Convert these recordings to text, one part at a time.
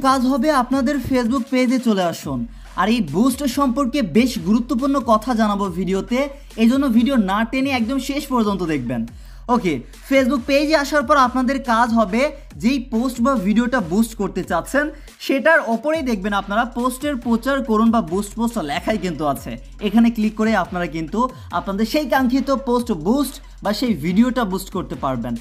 কাজ হবে আপনাদের ফেসবুক পেজে চলে আসুন। আর এই বুস্ট সম্পর্কে বেশ গুরুত্বপূর্ণ কথা জানাবো ভিডিওতে, এই জন্য ভিডিও না টেনে একদম শেষ পর্যন্ত দেখবেন। ওকে, ফেসবুক পেজে আসার পর আপনাদের কাজ হবে যেই পোস্ট বা ভিডিওটা বুস্ট করতে চাচ্ছেন সেটার ওপরেই দেখবেন আপনারা পোস্টের প্রচার করুন বা বুস্ট পোস্ট লেখাই কিন্তু আছে। এখানে ক্লিক করে আপনারা কিন্তু আপনাদের সেই কাঙ্ক্ষিত পোস্ট বুস্ট বা সেই ভিডিওটা বুস্ট করতে পারবেন।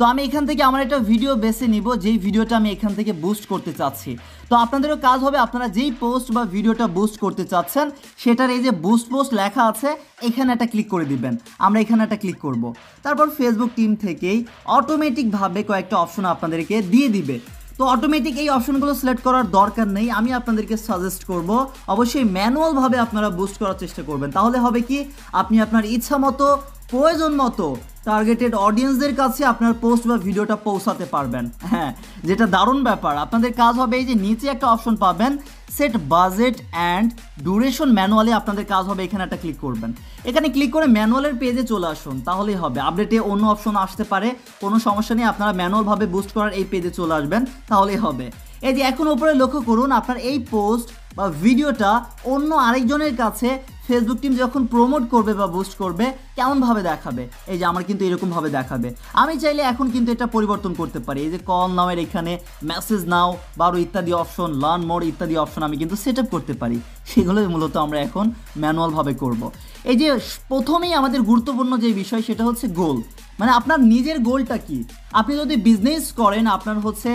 তো আমি এখান থেকে আমার একটা ভিডিও বেছে নিব যেই ভিডিওটা আমি এখান থেকে বুস্ট করতে চাচ্ছি। তো আপনাদেরও কাজ হবে আপনারা যেই পোস্ট বা ভিডিওটা বুস্ট করতে চাচ্ছেন সেটার এই যে বুস্ট পোস্ট লেখা আছে এখানে একটা ক্লিক করে দিবেন। আমরা এখানে একটা ক্লিক করব, তারপর ফেসবুক টিম থেকেই অটোমেটিকভাবে কয়েকটা অপশন আপনাদেরকে দিয়ে দিবে। তো অটোমেটিক এই অপশনগুলো সিলেক্ট করার দরকার নেই, আমি আপনাদেরকে সাজেস্ট করব অবশ্যই ম্যানুয়ালভাবে আপনারা বুস্ট করার চেষ্টা করবেন। তাহলে হবে কি, আপনি আপনার ইচ্ছা মতো প্রয়োজন মতো টার্গেটেড অডিয়েন্সদের কাছে আপনার পোস্ট বা ভিডিওটা পৌঁছাতে পারবেন। হ্যাঁ, যেটা দারুণ ব্যাপার। আপনাদের কাজ হবে এই যে নিচে একটা অপশন পাবেন set budget and duration manually, আপনাদের কাজ হবে এখানে একটা ক্লিক করবেন। এখানে ক্লিক করে ম্যানুয়ালের পেজে চলে আসুন, তাহলেই হবে। আপডেটে অন্য অপশন আসতে পারে, কোনো সমস্যা নেই, আপনারা ম্যানুয়ালভাবে বুস্ট করার এই পেজে চলে আসবেন, তাহলেই হবে। এই যে এখন উপরে লক্ষ্য করুন আপনার এই পোস্ট বা ভিডিওটা অন্য আরেকজনের কাছে ফেসবুক টিম যখন প্রমোট করবে বা বুস্ট করবে কেমনভাবে দেখাবে। এই যে আমার কিন্তু এরকমভাবে দেখাবে। আমি চাইলে এখন কিন্তু এটা পরিবর্তন করতে পারি। এই যে কল নাও এর এখানে মেসেজ নাও বা আরও ইত্যাদি অপশন, লার্ন মোর ইত্যাদি অপশন আমি কিন্তু সেট আপ করতে পারি। সেগুলো মূলত আমরা এখন ম্যানুয়ালভাবে করব। এই যে প্রথমেই আমাদের গুরুত্বপূর্ণ যে বিষয় সেটা হচ্ছে গোল, মানে আপনার নিজের গোলটা কি। আপনি যদি বিজনেস করেন, আপনার হচ্ছে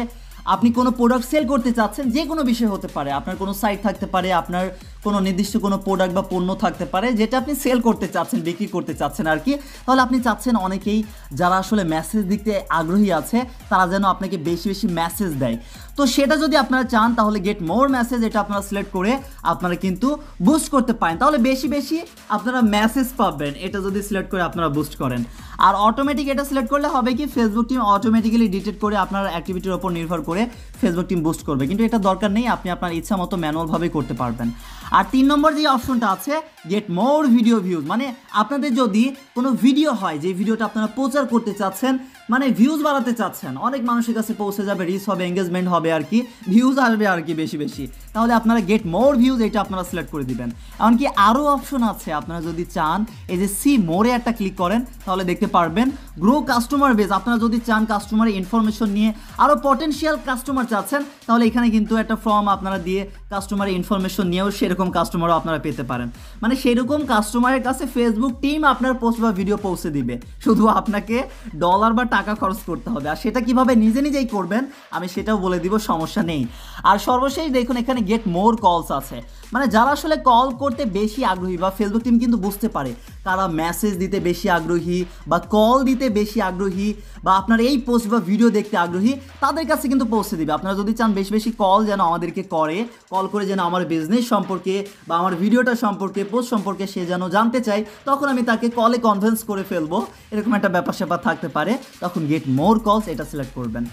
আপনি কোনো প্রোডাক্ট সেল করতে চাচ্ছেন, যে কোনো বিষয় হতে পারে, আপনার কোনো সাইট থাকতে পারে, আপনার কোনো নির্দিষ্ট কোনো প্রোডাক্ট বা পণ্য থাকতে পারে যেটা আপনি সেল করতে চাচ্ছেন, বিক্রি করতে চাচ্ছেন আর কি। তাহলে আপনি চাচ্ছেন অনেকেই যারা আসলে মেসেজ দিতে আগ্রহী আছে তারা যেন আপনাকে বেশি বেশি মেসেজ দেয়। তো সেটা যদি আপনারা চান তাহলে গেট মোর মেসেজ এটা আপনারা সিলেক্ট করে আপনারা কিন্তু বুস্ট করতে পারেন, তাহলে বেশি বেশি আপনারা মেসেজ পাবেন। এটা যদি সিলেক্ট করে আপনারা বুস্ট করেন, আর অটোমেটিক এটা সিলেক্ট করলে হবে কি ফেসবুক টিম অটোমেটিক্যালি ডিটেক্ট করে আপনার অ্যাক্টিভিটির ওপর নির্ভর করে ফেসবুক টিম বুস্ট করবে, কিন্তু এটা দরকার নেই, আপনি আপনার ইচ্ছা মতো ম্যানুয়ালভাবেই করতে পারবেন। আর 3 নম্বর যে অপশনটা আছে গেট মোর ভিডিও ভিউজ, মানে আপনাদের যদি কোনো ভিডিও হয় যে ভিডিওটা আপনারা প্রচার করতে চাচ্ছেন, মানে ভিউজ বাড়াতে চাচ্ছেন, অনেক মানুষের কাছে পৌঁছে যাবে, রিচ হবে, এঙ্গেজমেন্ট হবে আর কি, ভিউজ আসবে আর কি বেশি বেশি, তাহলে আপনারা গেট মোর ভিউজ এটা আপনারা সিলেক্ট করে দিবেন। এমনকি আরও অপশন আছে, আপনারা যদি চান এই যে সি মোরে একটা ক্লিক করেন তাহলে দেখতে পারবেন গ্রো কাস্টমার বেস। আপনারা যদি চান কাস্টমারের ইনফরমেশন নিয়ে আরও পটেনশিয়াল কাস্টমার চাচ্ছেন তাহলে এখানে কিন্তু একটা ফর্ম আপনারা দিয়ে কাস্টমারের ইনফরমেশন নিয়েও সেরকম কাস্টমারও আপনারা পেতে পারেন। মানে সেরকম কাস্টমারের কাছে ফেসবুক টিম আপনার পোস্ট বা ভিডিও পৌঁছে দিবে, শুধু আপনাকে ডলার বা টাকা খরচ করতে হবে। আর সেটা কিভাবে নিজে নিজেই করবেন আমি সেটাও বলে দিব, সমস্যা নেই। আর সর্বশেষ দেখুন এখানে গেট মোর কলস আছে, মানে যারা আসলে কল করতে বেশি আগ্রহী বা ফেসবুক টিম কিন্তু বুঝতে পারে তারা মেসেজ দিতে বেশি আগ্রহী বা কল দিতে বেশি আগ্রহী বা আপনার এই পোস্ট বা ভিডিও দেখতে আগ্রহী, তাদের কাছে কিন্তু পৌঁছে দিবে। আপনারা যদি চান বেশি বেশি কল যেন আমাদেরকে কল করে যেন আমার বিজনেস সম্পর্কে বা আমার ভিডিওটা সম্পর্কে পোস্ট সম্পর্কে সে যেন জানতে চায়, তখন আমি তাকে কলে কনভিন্স করে ফেলবো, এরকম একটা ব্যাপার স্যাপার থাকতে পারে, তখন গেট মোর কলস এটা সিলেক্ট করবেন।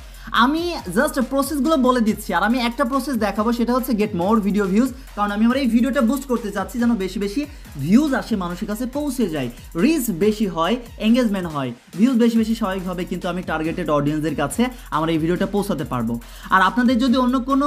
আমি জাস্ট প্রসেসগুলো বলে দিচ্ছি, আর আমি একটা প্রসেস দেখাবো সেটা হচ্ছে গেট মোর ভিডিও ভিউজ, কারণ আমি আমার এই ভিডিওটা বুস্ট করতে চাচ্ছি যেন বেশি বেশি ভিউজ আসে, মানুষের কাছে পৌঁছে যায়, রিচ বেশি হয়, এঙ্গেজমেন্ট হয়, ভিউজ বেশি বেশি, স্বাভাবিকভাবে কিন্তু আমি টার্গেটেড অডিয়েন্সদের কাছে আমার এই ভিডিওটা পৌঁছাতে পারবো। আর আপনাদের যদি অন্য কোনো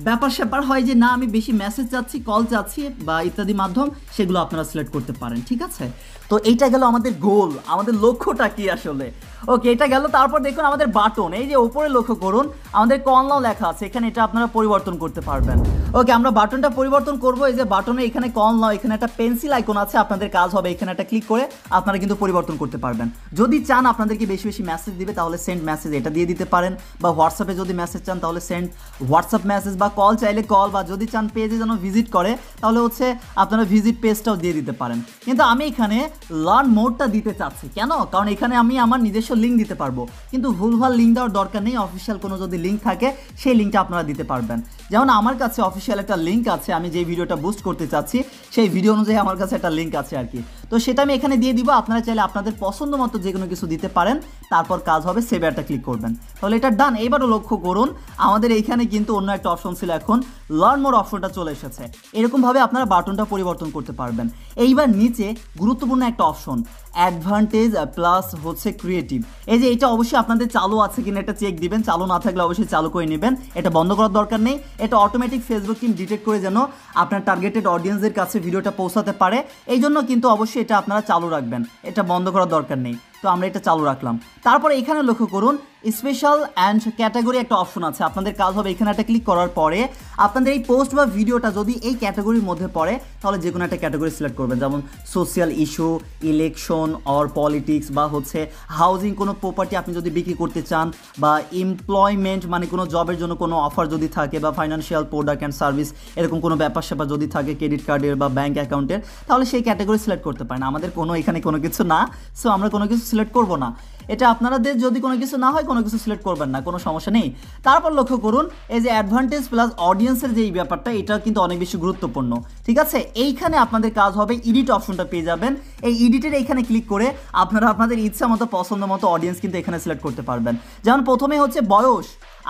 ব্যাপার স্যাপার হয় যে না আমি বেশি মেসেজ চাচ্ছি, কল চাচ্ছি বা ইত্যাদি মাধ্যম, সেগুলো আপনারা সিলেক্ট করতে পারেন, ঠিক আছে। তো এইটা গেল আমাদের গোল, আমাদের লক্ষ্যটা কি আসলে। ওকে, এটা গেল। তারপর দেখুন আমাদের বাটন, এই যে উপরে লক্ষ্য করুন আমাদের কল নাও লেখা আছে, এখানে এটা আপনারা পরিবর্তন করতে পারবেন। ওকে, আমরা বাটনটা পরিবর্তন করব। এই যে বাটনে এখানে কল নাও, এখানে একটা পেন্সিল আইকন আছে, আপনাদের কাজ হবে এখানে একটা ক্লিক করে আপনারা কিন্তু পরিবর্তন করতে পারবেন। যদি চান আপনাদেরকে বেশি বেশি মেসেজ দিবে তাহলে সেন্ড মেসেজ এটা দিয়ে দিতে পারেন, বা হোয়াটসঅ্যাপে যদি মেসেজ চান তাহলে সেন্ড হোয়াটসঅ্যাপ মেসেজ, বা কল চাইলে কল, বা যদি চান পেজে যেন ভিজিট করে তাহলে হচ্ছে আপনারা ভিজিট পেজটাও দিয়ে দিতে পারেন। কিন্তু আমি এখানে লার্ন মোরটা দিতে চাচ্ছি, কেন? কারণ এখানে আমি আমার নিজস্ব লিঙ্ক দিতে পারবো, কিন্তু ভুলভাল লিঙ্ক দেওয়ার দরকার নেই। অফিসিয়াল কোনো যদি লিঙ্ক থাকে সেই লিঙ্কটা আপনারা দিতে পারবেন। যেমন আমার কাছে অফিসিয়াল একটা লিঙ্ক আছে, আমি যে ভিডিওটা বুস্ট করতে চাচ্ছি সেই ভিডিও অনুযায়ী আমার কাছে একটা লিঙ্ক আছে আর কি, তো সেটা আমি এখানে দিয়ে দিব। আপনারা চাইলে আপনাদের পছন্দ মতো যে কোনো কিছু দিতে পারেন, তারপর কাজ হবে সেভ অ্যাডটা ক্লিক করবেন, তাহলে এটা ডান। এবারও লক্ষ্য করুন আমাদের এইখানে কিন্তু অন্য একটা অপশন ছিল, এখন লার্ন মোর অপশনটা চলে এসেছে। এরকমভাবে আপনারা বাটনটা পরিবর্তন করতে পারবেন। এইবার নিচে গুরুত্বপূর্ণ একটা অপশন অ্যাডভান্টেজ প্লাস হচ্ছে ক্রিয়েটিভ, এই যে এটা অবশ্যই আপনাদের চালু আছে কিনা এটা চেক দিবেন, চালু না থাকলে অবশ্যই চালু করে নেবেন, এটা বন্ধ করার দরকার নেই। এটা অটোমেটিক ফেসবুক টিম ডিটেক্ট করে যেন আপনার টার্গেটেড অডিয়েন্সের কাছে ভিডিওটা পৌঁছাতে পারে, এই জন্য কিন্তু অবশ্যই এটা আপনারা চালু রাখবেন, এটা বন্ধ করার দরকার নেই। তো আমরা এটা চালু রাখলাম। তারপরে এখানে লক্ষ্য করুন স্পেশাল অ্যান্ড ক্যাটাগরি একটা অপশন আছে, আপনাদের কাজ হবে এখানে একটা ক্লিক করার পরে আপনাদের এই পোস্ট বা ভিডিওটা যদি এই ক্যাটাগরির মধ্যে পড়ে তাহলে যে কোনো একটা ক্যাটাগরি সিলেক্ট করবেন, যেমন social issue, election or politics, বা হচ্ছে হাউজিং, কোনো প্রপার্টি আপনি যদি বিক্রি করতে চান, বা এমপ্লয়মেন্ট মানে কোনো জবের জন্য কোনো অফার যদি থাকে, বা ফাইন্যান্সিয়াল প্রোডাক্ট অ্যান্ড সার্ভিস এরকম কোনো ব্যাপার স্যাপার যদি থাকে, ক্রেডিট কার্ডের বা ব্যাঙ্ক অ্যাকাউন্টের, তাহলে সেই ক্যাটাগরি সিলেক্ট করতে পারেন। আমাদের কোনো এখানে কোনো কিছু না, সো আমরা কোনো কিছু সিলেক্ট করব না। এটা আপনাদের যদি কোনো কিছু না হয় কোনো কিছু সিলেক্ট করবেন না, কোনো সমস্যা নেই। তারপর লক্ষ্য করুন এই যে অ্যাডভান্টেজ প্লাস অডিয়েন্সের যে এই ব্যাপারটা, এটা কিন্তু অনেক বেশি গুরুত্বপূর্ণ, ঠিক আছে। এইখানে আপনাদের কাজ হবে এডিট অপশনটা পেয়ে যাবেন, এই এডিটের এইখানে ক্লিক করে আপনারা আপনাদের ইচ্ছা মতো পছন্দ মতো অডিয়েন্স কিন্তু এখানে সিলেক্ট করতে পারবেন। যেমন প্রথমে হচ্ছে বয়স,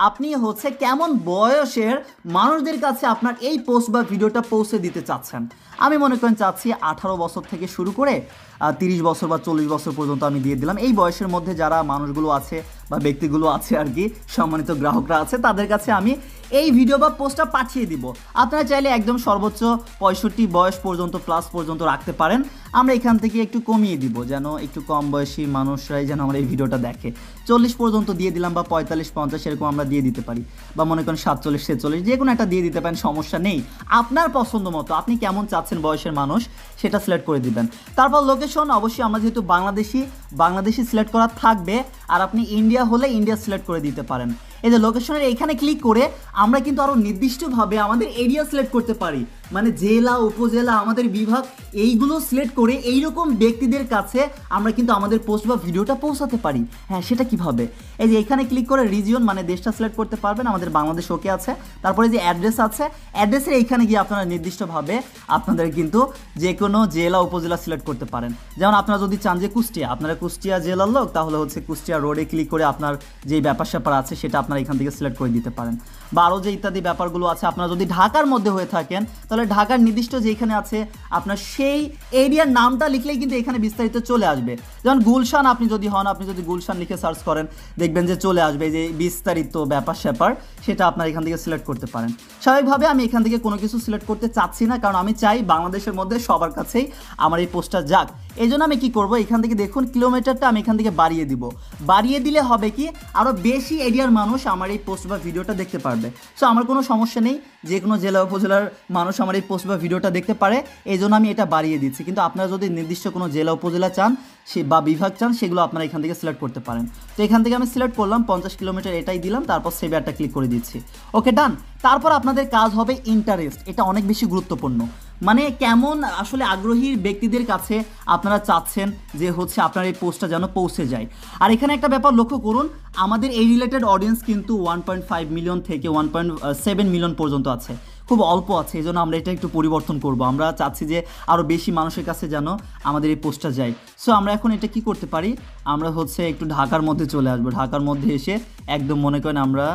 আপনি হচ্ছে কেমন বয়সের মানুষদের কাছে আপনার এই পোস্ট বা ভিডিওটা পৌঁছে দিতে চাচ্ছেন। আমি মনে করেন চাচ্ছি 18 বছর থেকে শুরু করে 30 বছর বা 40 বছর পর্যন্ত আমি দিয়ে দিলাম। এই বয়সের মধ্যে যারা মানুষগুলো আছে বা ব্যক্তিগুলো আছে আর কি, সম্মানিত গ্রাহকরা আছে, তাদের কাছে আমি এই ভিডিও বা পোস্টটা পাঠিয়ে দিব। আপনারা চাইলে একদম সর্বোচ্চ 65 বয়স পর্যন্ত প্লাস পর্যন্ত রাখতে পারেন। আমরা এখান থেকে একটু কমিয়ে দিব যেন একটু কম বয়সী মানুষরাই যেন আমার এই ভিডিওটা দেখে। 40 পর্যন্ত দিয়ে দিলাম, বা 45-50 এরকম আমরা দিয়ে দিতে পারি, বা মনে করেন 47-46 যে কোনো একটা দিয়ে দিতে পারেন, সমস্যা নেই। আপনার পছন্দ মতো আপনি কেমন চাচ্ছেন বয়সের মানুষ সেটা সিলেক্ট করে দিবেন। তারপর লোকেশন, অবশ্যই আমরা যেহেতু বাংলাদেশি সিলেক্ট করা থাকবে, আর আপনি ইন্ডিয়া হলে ইন্ডিয়া সিলেক্ট করে দিতে পারেন। এই যে লোকেশনের এইখানে ক্লিক করে আমরা কিন্তু আরও নির্দিষ্টভাবে আমাদের এরিয়া সিলেক্ট করতে পারি, মানে জেলা, উপজেলা, আমাদের বিভাগ, এইগুলো সিলেক্ট করে এইরকম ব্যক্তিদের কাছে আমরা কিন্তু আমাদের পোস্ট বা ভিডিওটা পৌঁছাতে পারি। হ্যাঁ, সেটা কিভাবে? এই যে এখানে ক্লিক করে রিজিয়ন মানে দেশটা সিলেক্ট করতে পারবেন, আমাদের বাংলাদেশ ওকে আছে। তারপরে যে অ্যাড্রেস আছে, অ্যাড্রেসের এইখানে গিয়ে আপনারা নির্দিষ্টভাবে আপনাদের কিন্তু যে কোনো জেলা, উপজেলা সিলেক্ট করতে পারেন। যেমন আপনারা যদি চান যে কুষ্টিয়া, আপনারা কুষ্টিয়া জেলার লোক, তাহলে হচ্ছে কুষ্টিয়া রোডে ক্লিক করে আপনার যে ব্যাপার স্যাপার আছে সেটা আপনারা এখান থেকে সিলেক্ট করে দিতে পারেন। বা আরও যে ইত্যাদি ব্যাপারগুলো আছে, আপনারা যদি ঢাকার মধ্যে হয়ে থাকেন তাহলে ঢাকার নির্দিষ্ট যেখানে আছে আপনার সেই এরিয়ার নামটা লিখলেই কিন্তু এখানে বিস্তারিত চলে আসবে। যেমন গুলশান আপনি যদি হন, আপনি যদি গুলশান লিখে সার্চ করেন দেখবেন যে চলে আসবে যে বিস্তারিত ব্যাপার স্যাপার, সেটা আপনার এখান থেকে সিলেক্ট করতে পারেন। স্বাভাবিকভাবে আমি এখান থেকে কোনো কিছু সিলেক্ট করতে চাচ্ছি না, কারণ আমি চাই বাংলাদেশের মধ্যে সবার কাছেই আমার এই পোস্টটা যাক। এই জন্য আমি কী করবো, এখান থেকে দেখুন কিলোমিটারটা আমি এখান থেকে বাড়িয়ে দিব। বাড়িয়ে দিলে হবে কি, আরও বেশি এরিয়ার মানুষ আমার এই পোস্ট বা ভিডিওটা দেখতে পারবে। সো আমার কোনো সমস্যা নেই, যে কোনো জেলা, উপজেলার মানুষ আমার এই পোস্ট বা ভিডিওটা দেখতে পারে, এই জন্য আমি এটা বাড়িয়ে দিচ্ছি। কিন্তু আপনারা যদি নির্দিষ্ট কোনো জেলা, উপজেলা চান বা বিভাগ চান, সেগুলো আপনারা এখান থেকে সিলেক্ট করতে পারেন। তো এখান থেকে আমি সিলেক্ট করলাম 50 কিলোমিটার, এটাই দিলাম, তারপর সেভ একটা ক্লিক করে দিচ্ছি। ওকে, ডান। তারপর আপনাদের কাজ হবে ইন্টারেস্ট, এটা অনেক বেশি গুরুত্বপূর্ণ, মানে কেমন আসলে আগ্রহী ব্যক্তিদের কাছে আপনারা চাচ্ছেন যে হচ্ছে আপনার এই পোস্টটা যেন পৌঁছে যায়। আর এখানে একটা ব্যাপার লক্ষ্য করুন, আমাদের এই রিলেটেড অডিয়েন্স কিন্তু 1.5 মিলিয়ন থেকে 1.7 মিলিয়ন পর্যন্ত আছে, খুব অল্প আছে। এই জন্য আমরা এটা একটু পরিবর্তন করব, আমরা চাচ্ছি যে আরও বেশি মানুষের কাছে যেন আমাদের এই পোস্টটা যায়। সো আমরা এখন এটা কি করতে পারি, আমরা হচ্ছে একটু ঢাকার মধ্যে চলে আসবো, ঢাকার মধ্যে এসে একদম মনে করেন আমরা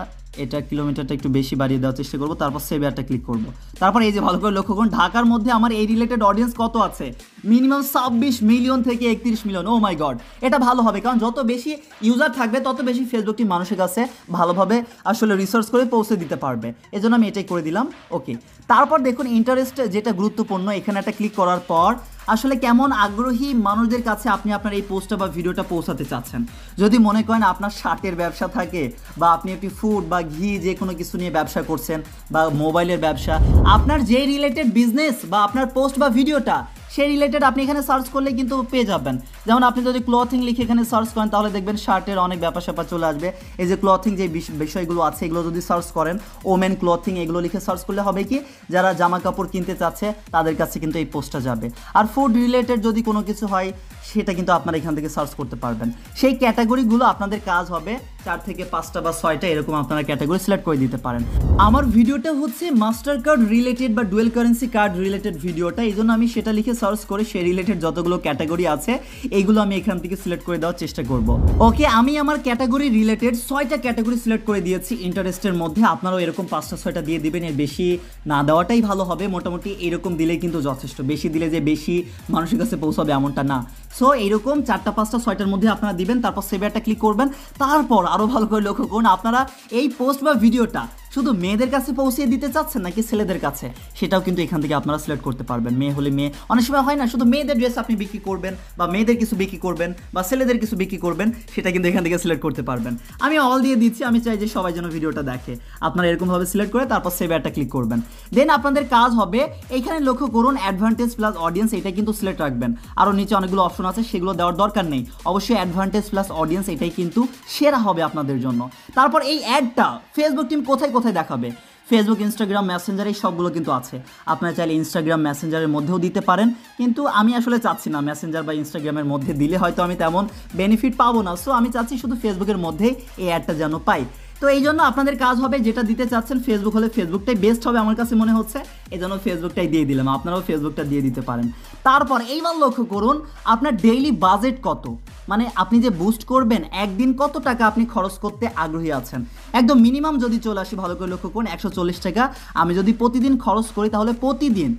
এটা কিলোমিটারটা একটু বেশি বাড়িয়ে দেওয়ার চেষ্টা করবো, তারপর সেভ একটা ক্লিক করবো। তারপর এই যে ভালো করে লক্ষ্য করুন ঢাকার মধ্যে আমার এই রিলেটেড অডিয়েন্স কত আছে, মিনিমাম 26 মিলিয়ন থেকে 31 মিলিয়ন। ও মাই গড, এটা ভালো হবে, কারণ যত বেশি ইউজার থাকবে তত বেশি ফেসবুকটি মানুষের কাছে ভালোভাবে আসলে রিসার্চ করে পৌঁছে দিতে পারবে। এজন্য আমি এটাই করে দিলাম। ওকে, তারপর দেখুন ইন্টারেস্ট যেটা গুরুত্বপূর্ণ, এখানে একটা ক্লিক করার পর আসলে কেমন আগ্রহী মানুষদের কাছে আপনি আপনার এই পোস্টটা বা ভিডিওটা পৌঁছাতে চাচ্ছেন। যদি মনে করেন আপনার শার্টের ব্যবসা থাকে, বা আপনি একটি ফুড বা ঘি যে কোনো কিছু নিয়ে ব্যবসা করছেন, বা মোবাইলের ব্যবসা, আপনার যে রিলেটেড বিজনেস বা আপনার পোস্ট বা ভিডিওটা সেই রিলেটেড আপনি এখানে সার্চ করলে কিন্তু পেয়ে যাবেন। যেমন আপনি যদি ক্লথিং লিখে এখানে সার্চ করেন তাহলে দেখবেন শার্টের অনেক ব্যাপার স্যাপার চলে আসবে। এই যে ক্লথিং যে বিষয়গুলো আছে এগুলো যদি সার্চ করেন, ওমেন ক্লথিং এগুলো লিখে সার্চ করলে হবে কি, যারা জামা কাপড় কিনতে চাচ্ছে তাদের কাছে কিন্তু এই পোস্টটা যাবে। আর ফুড রিলেটেড যদি কোনো কিছু হয় সেটা কিন্তু আপনারা এখান থেকে সার্চ করতে পারবেন। সেই ক্যাটাগরিগুলো আপনাদের কাজ হবে 4 থেকে 5টা বা 6টা এরকম আপনারা ক্যাটাগরি সিলেক্ট করে দিতে পারেন। আমার ভিডিওটা হচ্ছে মাস্টার কার্ড রিলেটেড বা ডুয়েল কারেন্সি কার্ড রিলেটেড ভিডিওটা, এই জন্য আমি সেটা লিখে সার্চ করে সেই রিলেটেড যতগুলো ক্যাটাগরি আছে এইগুলো আমি এখান থেকে সিলেক্ট করে দেওয়ার চেষ্টা করব। ওকে, আমি আমার ক্যাটাগরি রিলেটেড 6টা ক্যাটাগরি সিলেক্ট করে দিয়েছি ইন্টারেস্টের মধ্যে। আপনারাও এরকম 5টা 6টা দিয়ে দিবেন, এর বেশি না দেওয়াটাই ভালো হবে। মোটামুটি এরকম দিলেই কিন্তু যথেষ্ট, বেশি দিলে যে বেশি মানুষের কাছে পৌঁছাবে এমনটা না। সো এইরকম 4টা 5টা 6টার মধ্যে আপনারা দিবেন, তারপর সেভ একটা ক্লিক করবেন। তারপর আরও ভালো করে লক্ষ্য করুন, আপনারা এই পোস্ট বা ভিডিওটা শুধু মেয়েদের কাছে পৌঁছে দিতে চাচ্ছেন নাকি ছেলেদের কাছে, সেটাও কিন্তু এখান থেকে আপনারা সিলেক্ট করতে পারবেন। মেয়ে হলে মেয়ে, অনেক সময় হয় না শুধু মেয়েদের ড্রেস আপনি বিক্রি করবেন বা মেয়েদের কিছু বিক্রি করবেন বা ছেলেদের কিছু বিক্রি করবেন, সেটা কিন্তু এখান থেকে সিলেক্ট করতে পারবেন। আমি অল দিয়ে দিচ্ছি, আমি চাই যে সবাই যেন ভিডিওটা দেখে। আপনারা এরকমভাবে সিলেক্ট করে তারপর সেভ একটা ক্লিক করবেন। দেন আপনাদের কাজ হবে এইখানে লক্ষ্য করুন অ্যাডভান্টেজ প্লাস অডিয়েন্স, এটা কিন্তু সিলেক্ট রাখবেন। আরও নিচে অনেকগুলো অপশন আছে, সেগুলো দেওয়ার দরকার নেই। অবশ্যই অ্যাডভান্টেজ প্লাস অডিয়েন্স এটাই কিন্তু সেরা হবে আপনাদের জন্য। তারপর এই অ্যাডটা ফেসবুক টিম কোথায় কোথায় দেখাবে, ফেসবুক, ইনস্টাগ্রাম, মেসেঞ্জার এই সবগুলো কিন্তু আছে। আপনারা চাইলে ইনস্টাগ্রাম, মেসেঞ্জারের মধ্যেও দিতে পারেন, কিন্তু আমি আসলে চাচ্ছি না মেসেঞ্জার বা ইনস্টাগ্রামের মধ্যে দিলে হয়তো আমি তেমন বেনিফিট পাবো না। সো আমি চাচ্ছি শুধু ফেসবুকের মধ্যেই এই অ্যাডটা যেন পাই। তো এই জন্য আপনাদের কাজ হবে যেটা দিতে চাচ্ছেন, ফেসবুক হলে ফেসবুকটাই বেস্ট হবে আমার কাছে মনে হচ্ছে, এই জন্য ফেসবুকটাই দিয়ে দিলাম। আপনারাও ফেসবুকটা দিয়ে দিতে পারেন। তারপর এইবার লক্ষ্য করুন আপনার ডেইলি বাজেট কত, মানে আপনি যে বুস্ট করবেন একদিন কত টাকা আপনি খরচ করতে আগ্রহী আছেন। একদম মিনিমাম যদি চলে আসি, ভালো করে লক্ষ্য করুন 140 টাকা আমি যদি প্রতিদিন খরচ করি, তাহলে প্রতিদিন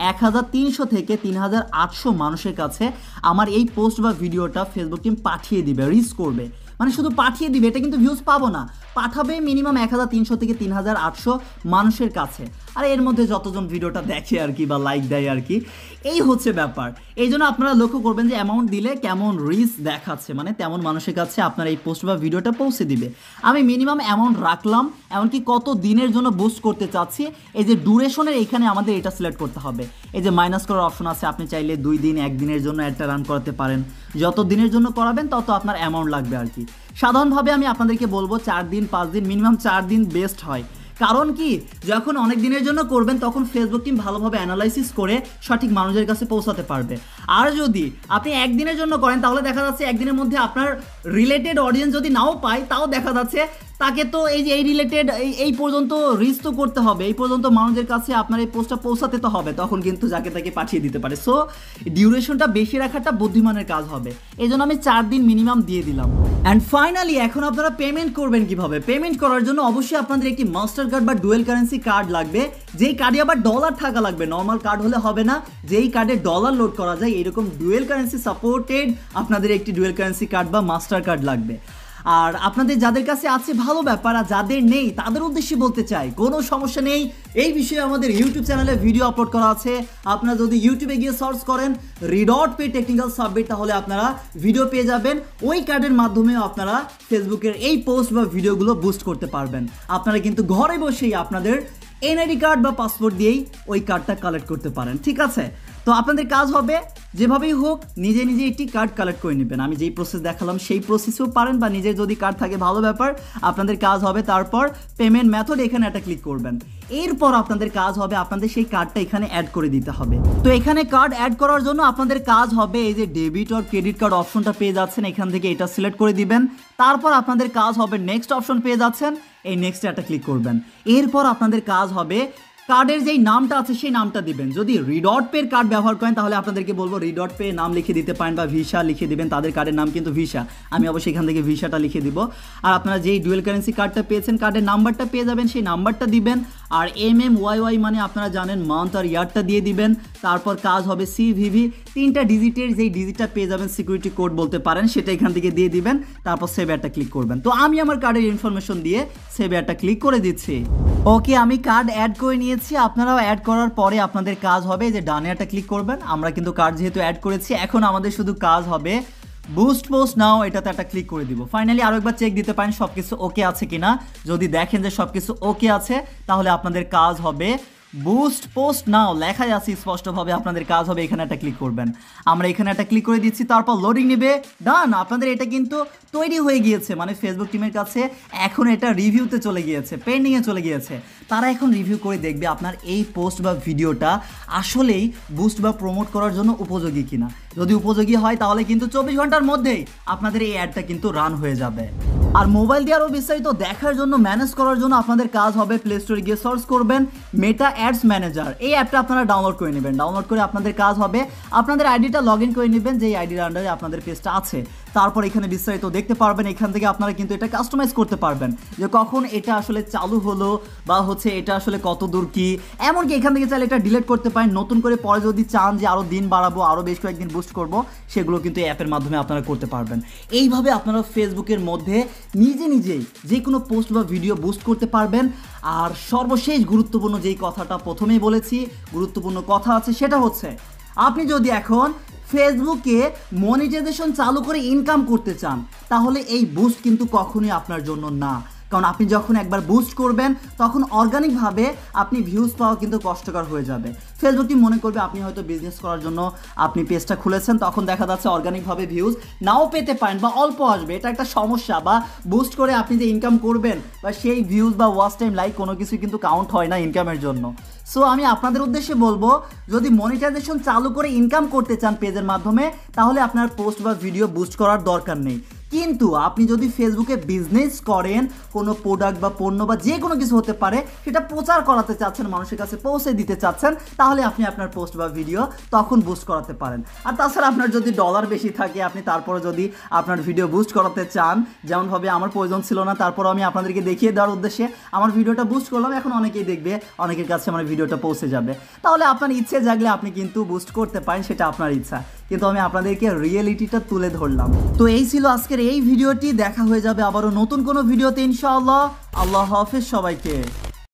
1300 থেকে 3800 মানুষের কাছে আমার এই পোস্ট বা ভিডিওটা ফেসবুক টিম পাঠিয়ে দিবে, রিচ করবে। মানে শুধু পাঠিয়ে দিবে, এটা কিন্তু ভিউজ পাবো না, পাঠাবে মিনিমাম 1300 থেকে 3800 মানুষের কাছে। আর এর মধ্যে যতজন ভিডিওটা দেখে আর কি বা লাইক দেয় আর কি, এই হচ্ছে ব্যাপার। এই জন্য আপনারা লক্ষ্য করবেন যে অ্যামাউন্ট দিলে কেমন রিচ দেখাচ্ছে, মানে তেমন মানুষের কাছে আপনার এই পোস্ট বা ভিডিওটা পৌঁছে দিবে। আমি মিনিমাম অ্যামাউন্ট রাখলাম, এমনকি কত দিনের জন্য বুস্ট করতে চাচ্ছি। এই যে ডুরেশনের এইখানে আমাদের এটা সিলেক্ট করতে হবে। এই যে মাইনাস করার অপশন আছে, আপনি চাইলে 2 দিন 1 দিনের জন্য একটা রান করাতে পারেন। যত দিনের জন্য করাবেন তত আপনার অ্যামাউন্ট লাগবে আর কি। সাধারণভাবে আমি আপনাদেরকে বলবো 4 দিন 5 দিন, মিনিমাম 4 দিন বেস্ট হয়। কারণ কি, যখন অনেক দিনের জন্য করবেন তখন ফেসবুক টিম ভালোভাবে অ্যানালাইসিস করে সঠিক মানুষের কাছে পৌঁছাতে পারবে। আর যদি আপনি একদিনের জন্য করেন, তাহলে দেখা যাচ্ছে একদিনের মধ্যে আপনার রিলেটেড অডিয়েন্স যদি নাও পায়, তাও দেখা যাচ্ছে তাকে তো এই যে এই রিলেটেড এই পর্যন্ত রিচ তো করতে হবে, এই পর্যন্ত মানুষের কাছে আপনার এই পোস্টটা পৌঁছাতে তো হবে, তখন কিন্তু যাকে তাকে পাঠিয়ে দিতে পারে। সো ডিউরেশনটা বেশি রাখাটা বুদ্ধিমানের কাজ হবে। এই জন্য আমি 4 দিন মিনিমাম দিয়ে দিলাম। অ্যান্ড ফাইনালি এখন আপনারা পেমেন্ট করবেন কিভাবে। পেমেন্ট করার জন্য অবশ্যই আপনাদের একটি মাস্টার কার্ড বা ডুয়েল কারেন্সি কার্ড লাগবে, যেই কার্ডে আবার ডলার থাকা লাগবে। নর্মাল কার্ড হলে হবে না, যেই কার্ডে ডলার লোড করা যায় এরকম ডুয়েল কারেন্সি সাপোর্টেড আপনাদের একটি ডুয়েল কারেন্সি কার্ড বা মাস্টার কার্ড লাগবে। আর আপনাদের যাদের কাছে আছে ভালো ব্যাপার, আর যাদের নেই তাদের উদ্দেশ্যে বলতে চাই কোনো সমস্যা নেই। এই বিষয়ে আমাদের ইউটিউব চ্যানেলে ভিডিও আপলোড করা আছে। আপনারা যদি ইউটিউবে গিয়ে সার্চ করেন রি.পে টেকনিক্যাল সাবমিট, তাহলে আপনারা ভিডিও পেয়ে যাবেন। ওই কার্ডের মাধ্যমেও আপনারা ফেসবুকের এই পোস্ট বা ভিডিওগুলো বুস্ট করতে পারবেন। আপনারা কিন্তু ঘরে বসেই আপনাদের এনআইডি কার্ড বা পাসপোর্ট দিয়েই ওই কার্ডটা কালেক্ট করতে পারেন, ঠিক আছে। তো আপনাদের কাজ হবে যেভাবেই হোক নিজে নিজে একটি কার্ড কালেক্ট করে নেবেন। আমি যেই প্রসেস দেখালাম সেই প্রসেসেও পারেন, বা নিজের যদি কার্ড থাকে ভালো ব্যাপার। আপনাদের কাজ হবে তারপর পেমেন্ট মেথড এখানে একটা ক্লিক করবেন। এরপর আপনাদের কাজ হবে আপনাদের সেই কার্ডটা এখানে অ্যাড করে দিতে হবে। তো এখানে কার্ড অ্যাড করার জন্য আপনাদের কাজ হবে এই যে ডেবিট আর ক্রেডিট কার্ড অপশনটা পেয়ে যাচ্ছেন, এখান থেকে এটা সিলেক্ট করে দিবেন। তারপর আপনাদের কাজ হবে নেক্সট অপশন পেয়ে যাচ্ছেন, এই নেক্সটে একটা ক্লিক করবেন। এরপর আপনাদের কাজ হবে কার্ডের যেই নামটা আছে সেই নামটা দিবেন। যদি রি.পের কার্ড ব্যবহার করেন তাহলে আপনাদেরকে বলবো রি.পে নাম লিখে দিতে পারেন বা ভিসা লিখে দিবেন। তাদের কার্ডের নাম কিন্তু ভিসা, আমি অবশ্যই এখান থেকে ভিসাটা লিখে দিব। আর আপনারা যেই ডুয়েল কারেন্সি কার্ডটা পেয়েছেন কার্ডের নাম্বারটা পেয়ে যাবেন, সেই নাম্বারটা দিবেন। আর MMYY মানে আপনারা জানেন মান্থ আর ইয়ারটা দিয়ে দিবেন। তারপর কাজ হবে CVV, 3টা ডিজিটের যেই ডিজিটটা পেয়ে যাবেন সিকিউরিটি কোড বলতে পারেন, সেটা এখান থেকে দিয়ে দিবেন। তারপর সেভ একটা ক্লিক করবেন। তো আমি আমার কার্ডের ইনফরমেশন দিয়ে সেভ একটা ক্লিক করে দিচ্ছি। ওকে, আমি কার্ড অ্যাড করে নিয়েছি। আপনারাও অ্যাড করার পরে আপনাদের কাজ হবে যে ডানে একটা ক্লিক করবেন। আমরা কিন্তু কার্ড যেহেতু অ্যাড করেছি, এখন আমাদের শুধু কাজ হবে বুস্ট পোস্ট নাও, এটাতে একটা ক্লিক করে দিব। ফাইনালি আরো একবার চেক দিতে পারেন সবকিছু ওকে আছে কিনা। যদি দেখেন যে সবকিছু ওকে আছে, তাহলে আপনাদের কাজ হবে বুস্ট পোস্ট নাও, লেখাই আছে স্পষ্টভাবে। আপনাদের কাজ হবে এখানে একটা ক্লিক করবেন। আমরা এখানে একটা ক্লিক করে দিচ্ছি, তারপর লোডিং নেবে। ডান, আপনাদের এটা কিন্তু তৈরি হয়ে গিয়েছে, মানে ফেসবুক টিমের কাছে এখন এটা রিভিউতে চলে গিয়েছে, পেন্ডিংয়ে চলে গিয়েছে। তারা এখন রিভিউ করে দেখবে আপনার এই পোস্ট বা ভিডিওটা আসলেই বুস্ট বা প্রমোট করার জন্য উপযোগী কিনা। যদি উপযোগী হয় তাহলে কিন্তু 24 ঘন্টার মধ্যেই আপনাদের এই অ্যাডটা কিন্তু রান হয়ে যাবে। আর মোবাইল দিয়ে আরও বিস্তারিত দেখার জন্য, ম্যানেজ করার জন্য আপনাদের কাজ হবে প্লে স্টোরে গিয়ে সার্চ করবেন মেটা অ্যাডস ম্যানেজার। এই অ্যাপটা আপনারা ডাউনলোড করে নেবেন। ডাউনলোড করে আপনাদের কাজ হবে আপনাদের আইডিটা লগ ইন করে নেবেন, যে আইডির আন্ডারে আপনাদের পেজটা আছে। তারপর এখানে বিস্তারিত দেখতে পারবেন। এখান থেকে আপনারা কিন্তু এটা কাস্টমাইজ করতে পারবেন, যে কখন এটা আসলে চালু হলো বা হচ্ছে এটা আসলে কত দূর কি। এমনকি এখান থেকে চাইলে এটা ডিলিট করতে পারেন, নতুন করে পরে যদি চান যে আরও দিন বাড়াবো, আরও বেশ কয়েকদিন বুস্ট করব, সেগুলো কিন্তু এই অ্যাপের মাধ্যমে আপনারা করতে পারবেন। এইভাবে আপনারা ফেসবুকের মধ্যে নিজেই যে কোনো পোস্ট বা ভিডিও বুস্ট করতে পারবেন। আর সর্বশেষ গুরুত্বপূর্ণ যেই কথাটা প্রথমেই বলেছি, গুরুত্বপূর্ণ কথা আছে, সেটা হচ্ছে আপনি যদি এখন ফেসবুকে মনিটাইজেশন চালু করে ইনকাম করতে চান, তাহলে এই বুস্ট কিন্তু কখনোই আপনার জন্য না। কারণ আপনি যখন একবার বুস্ট করবেন, তখন অর্গানিকভাবে আপনি ভিউজ পাওয়া কিন্তু কষ্টকর হয়ে যাবে। ফেসবুকই মনে করবে আপনি হয়তো বিজনেস করার জন্য আপনি পেজটা খুলেছেন, তখন দেখা যাচ্ছে অর্গানিকভাবে ভিউজ নাও পেতে পারেন বা অল্প আসবে। এটা একটা সমস্যা। বা বুস্ট করে আপনি যে ইনকাম করবেন, বা সেই ভিউজ বা ওয়াচ টাইম, লাইক কোনো কিছু কিন্তু কাউন্ট হয় না ইনকামের জন্য। সো আমি আপনাদের উদ্দেশ্যে বলবো, যদি মনিটাইজেশন চালু করে ইনকাম করতে চান পেজের মাধ্যমে, তাহলে আপনার পোস্ট বা ভিডিও বুস্ট করার দরকার নেই। কিন্তু আপনি যদি ফেসবুকে বিজনেস করেন, কোনো প্রোডাক্ট বা পণ্য বা যে কোনো কিছু হতে পারে, সেটা প্রচার করাতে চাচ্ছেন, মানুষের কাছে পৌঁছে দিতে চাচ্ছেন, তাহলে আপনি আপনার পোস্ট বা ভিডিও তখন বুস্ট করাতে পারেন। আর তাছাড়া আপনার যদি ডলার বেশি থাকে, আপনি তারপরে যদি আপনার ভিডিও বুস্ট করাতে চান, যেমনভাবে আমার প্রয়োজন ছিল না, তারপর আমি আপনাদেরকে দেখিয়ে দেওয়ার উদ্দেশ্যে আমার ভিডিওটা বুস্ট করলাম, এখন অনেকেই দেখবে, অনেকের কাছে আমার ভিডিওটা পৌঁছে যাবে, তাহলে আপনার ইচ্ছে জাগলে আপনি কিন্তু বুস্ট করতে পারেন, সেটা আপনার ইচ্ছা। কিন্তু আমি আপনাদেরকে রিয়েলিটিটা তুলে ধরলাম। তো এই ছিল আজকের এই ভিডিওটি। দেখা হয়ে যাবে আবারও নতুন কোনো ভিডিওতে ইনশাআল্লাহ। আল্লাহ হাফেজ সবাইকে।